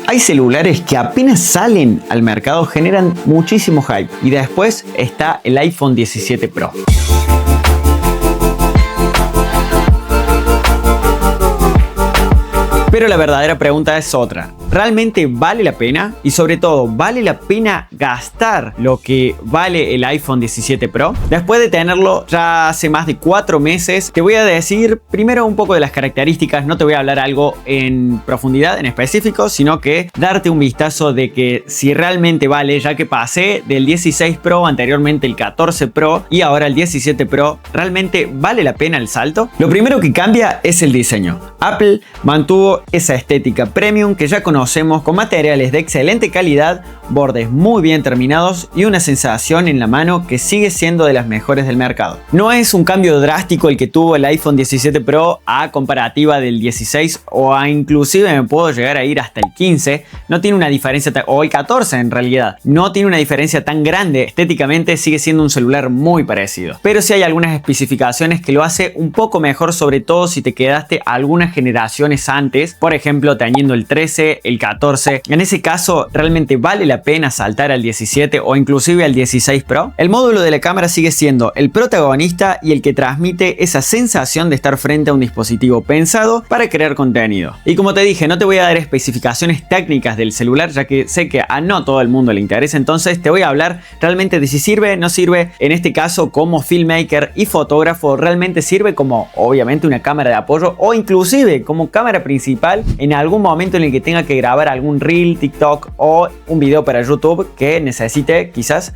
Hay celulares que apenas salen al mercado generan muchísimo hype y después está el iPhone 17 Pro. Pero la verdadera pregunta es otra. ¿Realmente vale la pena? Y sobre todo, ¿vale la pena gastar lo que vale el iPhone 17 Pro? Después de tenerlo ya hace más de 4 meses, te voy a decir primero un poco de las características. No te voy a hablar algo en profundidad, en específico, sino que darte un vistazo de que si realmente vale, ya que pasé del 16 Pro, anteriormente el 14 Pro y ahora el 17 Pro, ¿realmente vale la pena el salto? Lo primero que cambia es el diseño. Apple mantuvo esa estética premium que ya conocemos, con materiales de excelente calidad, bordes muy bien terminados y una sensación en la mano que sigue siendo de las mejores del mercado. No es un cambio drástico el que tuvo el iPhone 17 Pro a comparativa del 16 o a inclusive me puedo llegar a ir hasta el 15. No tiene una diferencia, o el 14 en realidad, no tiene una diferencia tan grande. Estéticamente sigue siendo un celular muy parecido. Pero sí hay algunas especificaciones que lo hace un poco mejor, sobre todo si te quedaste algunas generaciones antes. Por ejemplo, teniendo el 13, el 14. En ese caso, ¿realmente vale la pena saltar al 17 o inclusive al 16 Pro? El módulo de la cámara sigue siendo el protagonista y el que transmite esa sensación de estar frente a un dispositivo pensado para crear contenido. Y como te dije, no te voy a dar especificaciones técnicas del celular, ya que sé que a no todo el mundo le interesa. Entonces te voy a hablar realmente de si sirve, no sirve. En este caso, como filmmaker y fotógrafo, realmente sirve como obviamente una cámara de apoyo o inclusive como cámara principal en algún momento en el que tenga que grabar algún reel, TikTok o un video para YouTube que necesite quizás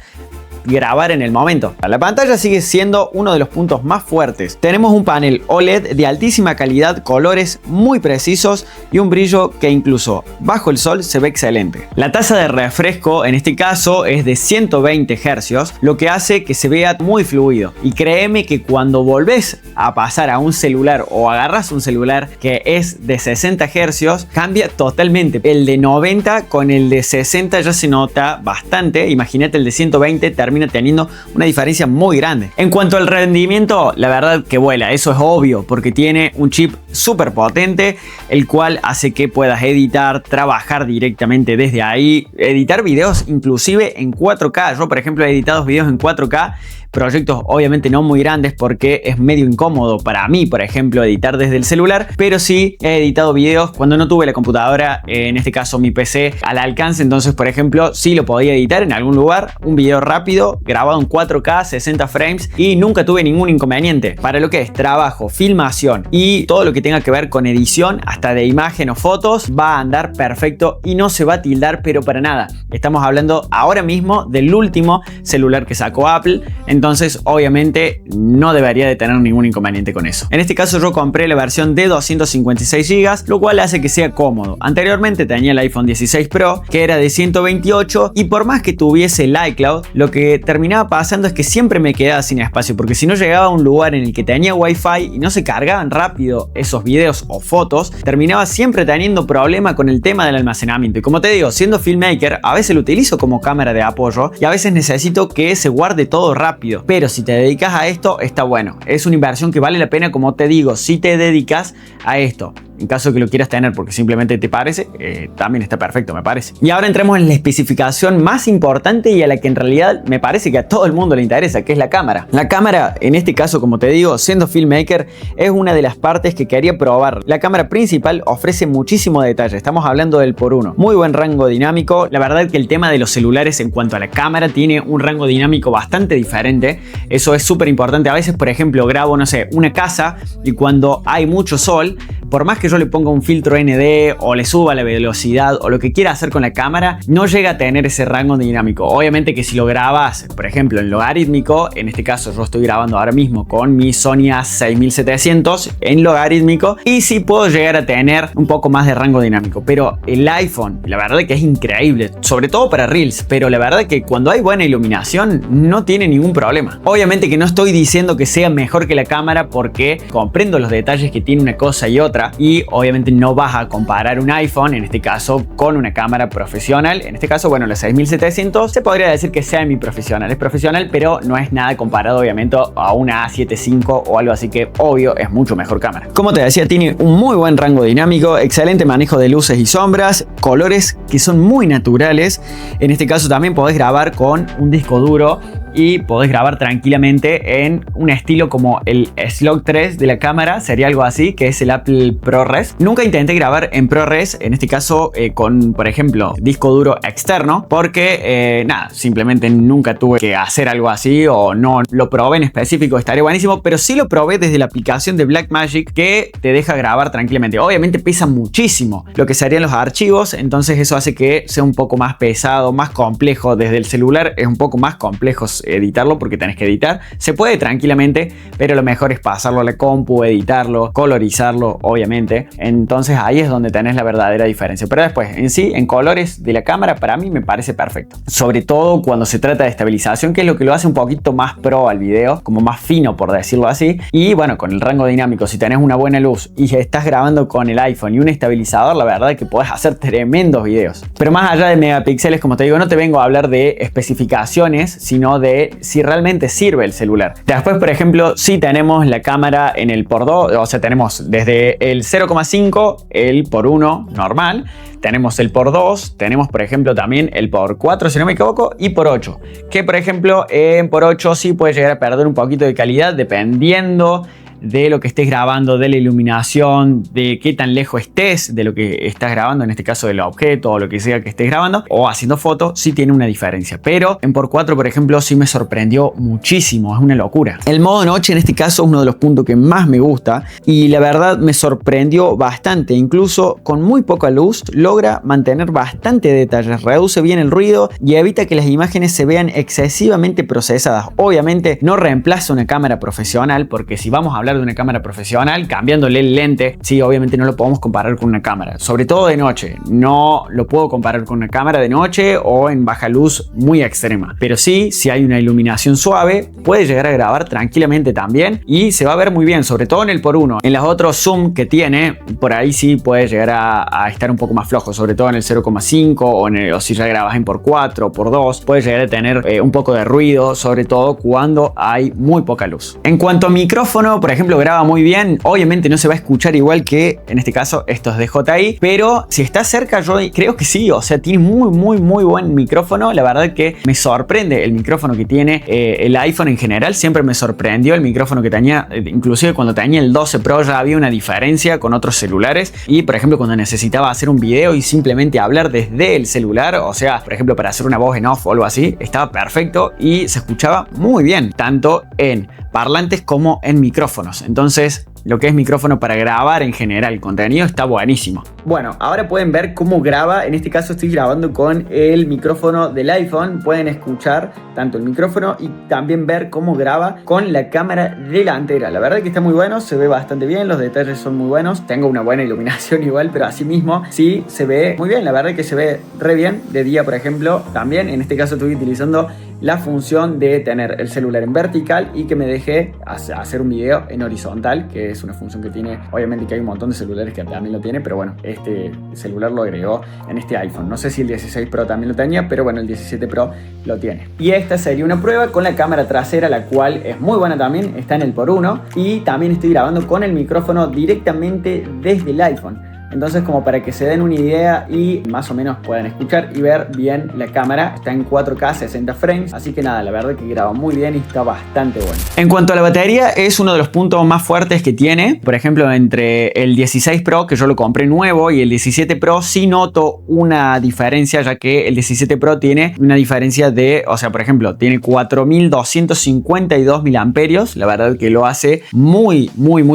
grabar en el momento. La pantalla sigue siendo uno de los puntos más fuertes. Tenemos un panel OLED de altísima calidad, colores muy precisos y un brillo que incluso bajo el sol se ve excelente. La tasa de refresco en este caso es de 120 Hz, lo que hace que se vea muy fluido. Y créeme que cuando volvés a pasar a un celular o agarras un celular que es de 60 Hz, cambia totalmente. El de 90 con el de 60 ya se nota bastante. Imagínate el de 120 termina teniendo una diferencia muy grande. En cuanto al rendimiento, la verdad que vuela, eso es obvio, porque tiene un chip súper potente, el cual hace que puedas editar, trabajar directamente desde ahí, editar videos inclusive en 4K. Yo, por ejemplo, he editado videos en 4K, proyectos obviamente no muy grandes porque es medio incómodo para mí, por ejemplo, editar desde el celular, pero sí he editado videos cuando no tuve la computadora, en este caso mi PC, al alcance. Entonces, por ejemplo, sí lo podía editar en algún lugar, un video rápido, grabado en 4K, 60 frames y nunca tuve ningún inconveniente. Para lo que es trabajo, filmación y todo lo que tenga que ver con edición, hasta de imagen o fotos, va a andar perfecto y no se va a tildar, pero para nada. Estamos hablando ahora mismo del último celular que sacó Apple. Entonces obviamente no debería de tener ningún inconveniente con eso. En este caso yo compré la versión de 256 GB, lo cual hace que sea cómodo. Anteriormente tenía el iPhone 16 Pro que era de 128 y por más que tuviese el iCloud, lo que terminaba pasando es que siempre me quedaba sin espacio, porque si no llegaba a un lugar en el que tenía Wi-Fi y no se cargaban rápido esos videos o fotos, terminaba siempre teniendo problema con el tema del almacenamiento. Y como te digo, siendo filmmaker, a veces lo utilizo como cámara de apoyo y a veces necesito que se guarde todo rápido. Pero si te dedicas a esto, está bueno. Es una inversión que vale la pena, como te digo, si te dedicas a esto. En caso que lo quieras tener porque simplemente te parece, también está perfecto, me parece. Y ahora entremos en la especificación más importante y a la que en realidad me parece que a todo el mundo le interesa, que es la cámara. La cámara, en este caso, como te digo, siendo filmmaker, es una de las partes que quería probar. La cámara principal ofrece muchísimo detalle. Estamos hablando del x1. Muy buen rango dinámico. La verdad que el tema de los celulares en cuanto a la cámara tiene un rango dinámico bastante diferente. Eso es súper importante. A veces, por ejemplo, grabo, no sé, una casa y cuando hay mucho sol, por más que yo le ponga un filtro ND o le suba la velocidad o lo que quiera hacer con la cámara, no llega a tener ese rango dinámico. Obviamente que si lo grabas, por ejemplo, en logarítmico, en este caso yo estoy grabando ahora mismo con mi Sony A6700 en logarítmico y sí puedo llegar a tener un poco más de rango dinámico. Pero el iPhone, la verdad que es increíble, sobre todo para Reels, pero la verdad que cuando hay buena iluminación no tiene ningún problema. Obviamente que no estoy diciendo que sea mejor que la cámara porque comprendo los detalles que tiene una cosa y otra. Y y obviamente no vas a comparar un iPhone, en este caso, con una cámara profesional. En este caso, bueno, la 6700 se podría decir que es semi-profesional. Es profesional, pero no es nada comparado, obviamente, a una A7 IV o algo así, que obvio es mucho mejor cámara. Como te decía, tiene un muy buen rango dinámico, excelente manejo de luces y sombras, colores que son muy naturales. En este caso también podés grabar con un disco duro y podés grabar tranquilamente en un estilo como el Slog 3 de la cámara, sería algo así, que es el Apple ProRes. Nunca intenté grabar en ProRes, en este caso con, por ejemplo, disco duro externo, porque nada, simplemente nunca tuve que hacer algo así o no lo probé en específico. Estaría buenísimo, pero sí lo probé desde la aplicación de Blackmagic, que te deja grabar tranquilamente. Obviamente pesa muchísimo lo que serían los archivos, entonces eso hace que sea un poco más pesado, más complejo. Desde el celular es un poco más complejo editarlo porque tenés que editar. Se puede tranquilamente, pero lo mejor es pasarlo a la compu, editarlo, colorizarlo, obviamente. Entonces ahí es donde tenés la verdadera diferencia. Pero después, en sí, en colores de la cámara, para mí me parece perfecto. Sobre todo cuando se trata de estabilización, que es lo que lo hace un poquito más pro al video, como más fino, por decirlo así. Y bueno, con el rango dinámico, si tenés una buena luz y estás grabando con el iPhone y un estabilizador, la verdad es que podés hacer tremendos videos. Pero más allá de megapíxeles, como te digo, no te vengo a hablar de especificaciones, sino de si realmente sirve el celular. Después, por ejemplo, si tenemos la cámara en el x2, o sea, tenemos desde el 0,5, el x1 normal, tenemos el x2, tenemos por ejemplo también el x4, si no me equivoco, y x8, que por ejemplo en x8 sí puede llegar a perder un poquito de calidad dependiendo de lo que estés grabando, de la iluminación, de qué tan lejos estés de lo que estás grabando, en este caso del objeto o lo que sea que estés grabando o haciendo fotos, sí tiene una diferencia. Pero en x4, por ejemplo, sí me sorprendió muchísimo, es una locura. El modo noche en este caso es uno de los puntos que más me gusta y la verdad me sorprendió bastante. Incluso con muy poca luz logra mantener bastante detalles, reduce bien el ruido y evita que las imágenes se vean excesivamente procesadas. Obviamente no reemplaza una cámara profesional, porque si vamos a hablar de una cámara profesional, cambiándole el lente, sí, obviamente no lo podemos comparar con una cámara, sobre todo de noche. No lo puedo comparar con una cámara de noche o en baja luz muy extrema, pero sí, si hay una iluminación suave, puede llegar a grabar tranquilamente también y se va a ver muy bien, sobre todo en el x1. En los otros zoom que tiene, por ahí sí puede llegar a estar un poco más flojo, sobre todo en el 0,5 o si ya grabas en x4 o x2, puede llegar a tener un poco de ruido, sobre todo cuando hay muy poca luz. En cuanto a micrófono, por ejemplo, graba muy bien. Obviamente no se va a escuchar igual que en este caso estos DJI, pero si está cerca yo creo que sí. O sea, tiene muy buen micrófono. La verdad que me sorprende el micrófono que tiene el iPhone en general. Siempre me sorprendió el micrófono que tenía, inclusive cuando tenía el 12 Pro ya había una diferencia con otros celulares. Y por ejemplo cuando necesitaba hacer un video y simplemente hablar desde el celular, o sea, por ejemplo para hacer una voz en off o algo así, estaba perfecto y se escuchaba muy bien, tanto en parlantes como en micrófonos. Entonces, lo que es micrófono para grabar en general, el contenido está buenísimo. Bueno, ahora pueden ver cómo graba. En este caso estoy grabando con el micrófono del iPhone. Pueden escuchar tanto el micrófono y también ver cómo graba con la cámara delantera. La verdad que está muy bueno, se ve bastante bien, los detalles son muy buenos. Tengo una buena iluminación igual, pero así mismo sí se ve muy bien. La verdad que se ve re bien de día, por ejemplo. También en este caso estoy utilizando la función de tener el celular en vertical y que me deje hacer un video en horizontal, que es una función que tiene, obviamente que hay un montón de celulares que también lo tiene, pero bueno, este celular lo agregó en este iPhone. No sé si el 16 Pro también lo tenía, pero bueno, el 17 Pro lo tiene. Y esta sería una prueba con la cámara trasera, la cual es muy buena también, está en el x1 y también estoy grabando con el micrófono directamente desde el iPhone. Entonces, como para que se den una idea y más o menos puedan escuchar y ver bien la cámara, está en 4K 60 frames, así que nada, la verdad que graba muy bien y está bastante bueno. En cuanto a la batería, es uno de los puntos más fuertes que tiene. Por ejemplo, entre el 16 Pro, que yo lo compré nuevo, y el 17 Pro sí noto una diferencia, ya que el 17 Pro tiene una diferencia de, o sea, por ejemplo, tiene 4252 miliamperios. La verdad que lo hace muy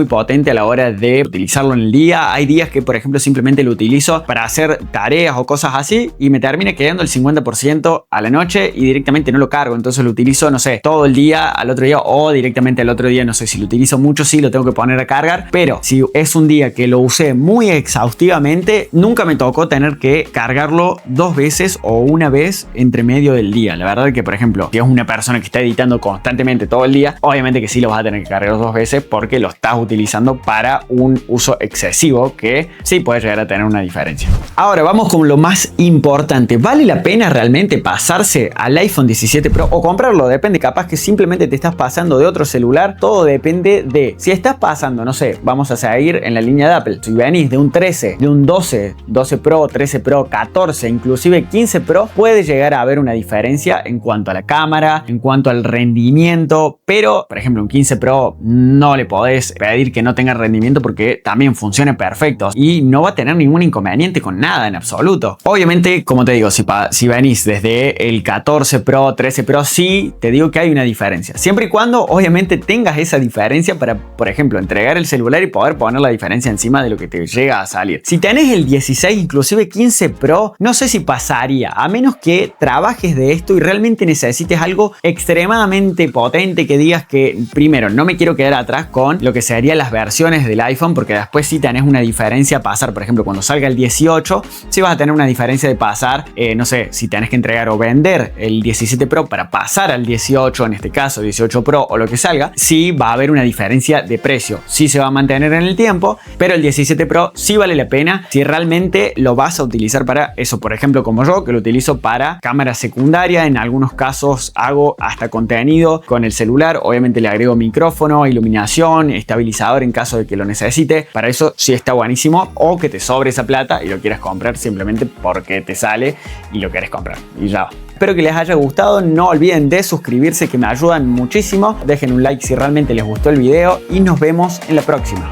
potente a la hora de utilizarlo en el día. Hay días que, por ejemplo, ejemplo, simplemente lo utilizo para hacer tareas o cosas así y me termina quedando el 50% a la noche y directamente no lo cargo. Entonces lo utilizo, no sé, todo el día al otro día o directamente al otro día, no sé, si lo utilizo mucho, sí lo tengo que poner a cargar, pero si es un día que lo usé muy exhaustivamente, nunca me tocó tener que cargarlo 2 veces o una vez entre medio del día. La verdad que, por ejemplo, si es una persona que está editando constantemente todo el día, obviamente que sí lo vas a tener que cargar 2 veces porque lo estás utilizando para un uso excesivo que sí puede llegar a tener una diferencia. Ahora vamos con lo más importante. ¿Vale la pena realmente pasarse al iPhone 17 Pro o comprarlo? Depende, capaz que simplemente te estás pasando de otro celular. Todo depende de si estás pasando, no sé, vamos a seguir en la línea de Apple. Si venís de un 13, de un 12 Pro, 13 Pro, 14, inclusive 15 Pro, puede llegar a haber una diferencia en cuanto a la cámara, en cuanto al rendimiento, pero por ejemplo un 15 Pro no le podés pedir que no tenga rendimiento porque también funciona perfecto y no va a tener ningún inconveniente con nada en absoluto. Obviamente, como te digo, si venís desde el 14 Pro, 13 Pro, sí te digo que hay una diferencia. Siempre y cuando obviamente tengas esa diferencia para, por ejemplo, entregar el celular y poder poner la diferencia encima de lo que te llega a salir. Si tenés el 16, inclusive 15 Pro, no sé si pasaría, a menos que trabajes de esto y realmente necesites algo extremadamente potente que digas que, primero, no me quiero quedar atrás con lo que serían las versiones del iPhone, porque después sí tenés una diferencia a pasar. Por ejemplo, cuando salga el 18, sí vas a tener una diferencia de pasar, no sé, si tenés que entregar o vender el 17 Pro para pasar al 18, en este caso 18 Pro o lo que salga, sí va a haber una diferencia de precio. Sí se va a mantener en el tiempo, pero el 17 Pro sí vale la pena si realmente lo vas a utilizar para eso. Por ejemplo, como yo, que lo utilizo para cámara secundaria, en algunos casos hago hasta contenido con el celular, obviamente le agrego micrófono, iluminación, estabilizador en caso de que lo necesite. Para eso sí está buenísimo, o que te sobre esa plata y lo quieras comprar simplemente porque te sale y lo quieres comprar y ya va. Espero que les haya gustado, no olviden de suscribirse que me ayudan muchísimo, dejen un like si realmente les gustó el video y nos vemos en la próxima.